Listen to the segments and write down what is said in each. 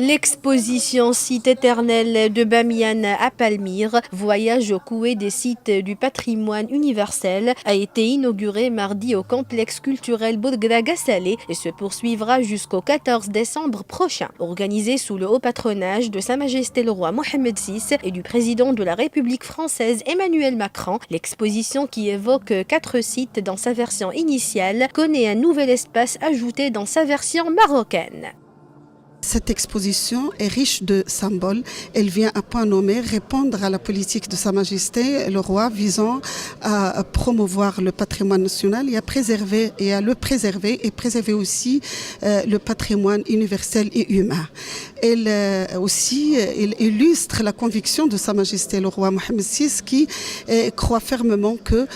L'exposition Site éternel de Bamiyan à Palmyre, voyage au coué des sites du patrimoine universel, a été inaugurée mardi au complexe culturel Bourgdrag Salé et se poursuivra jusqu'au 14 décembre prochain. Organisé sous le haut patronage de Sa Majesté le roi Mohammed VI et du président de la République française Emmanuel Macron, l'exposition qui évoque 4 sites dans sa version initiale connaît un nouvel espace ajouté dans sa version marocaine. Cette exposition est riche de symboles. Elle vient à point nommé répondre à la politique de Sa Majesté le roi visant à promouvoir le patrimoine national et à le préserver et préserver aussi le patrimoine universel et humain. Elle illustre la conviction de Sa Majesté le roi Mohammed VI qui croit fermement que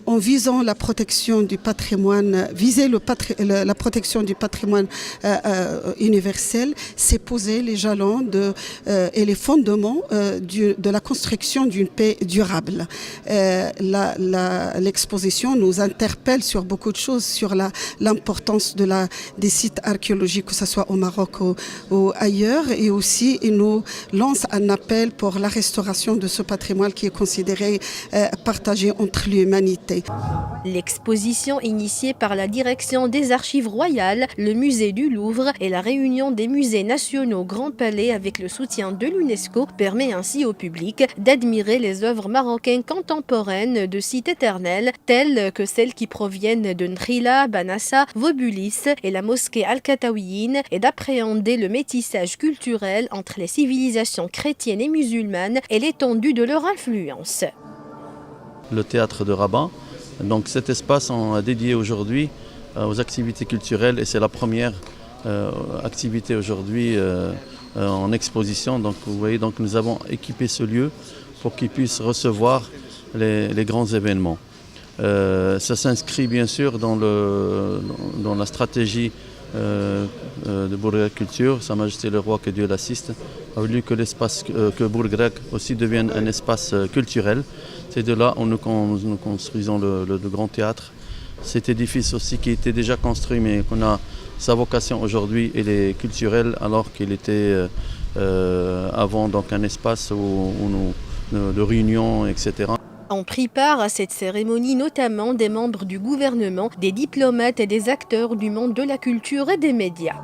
en visant la protection du patrimoine, la protection du patrimoine universel, c'est poser les jalons et les fondements de la construction d'une paix durable. L'exposition nous interpelle sur beaucoup de choses, sur l'importance des sites archéologiques, que ce soit au Maroc ou ailleurs, et aussi il nous lance un appel pour la restauration de ce patrimoine qui est considéré partagé entre l'humanité. L'exposition initiée par la direction des Archives royales, le musée du Louvre et la réunion des musées nationaux Grand Palais avec le soutien de l'UNESCO permet ainsi au public d'admirer les œuvres marocaines contemporaines de sites éternels telles que celles qui proviennent de Nkhila, Banassa, Vobulis et la mosquée Al-Katawiyin et d'appréhender le métissage culturel entre les civilisations chrétiennes et musulmanes et l'étendue de leur influence. Le théâtre de Rabat. Donc cet espace est dédié aujourd'hui aux activités culturelles et c'est la première activité aujourd'hui en exposition. Donc vous voyez, donc nous avons équipé ce lieu pour qu'il puisse recevoir les grands événements. Ça s'inscrit bien sûr dans la stratégie de Bourgdrag Culture. Sa Majesté le roi, que Dieu l'assiste, a voulu que Bourgdrag aussi devienne un espace culturel. C'est de là où nous construisons le grand théâtre. Cet édifice aussi qui était déjà construit mais qu'on a sa vocation aujourd'hui, elle est culturelle alors qu'il était avant donc un espace de réunion, etc. On prit part à cette cérémonie notamment des membres du gouvernement, des diplomates et des acteurs du monde de la culture et des médias.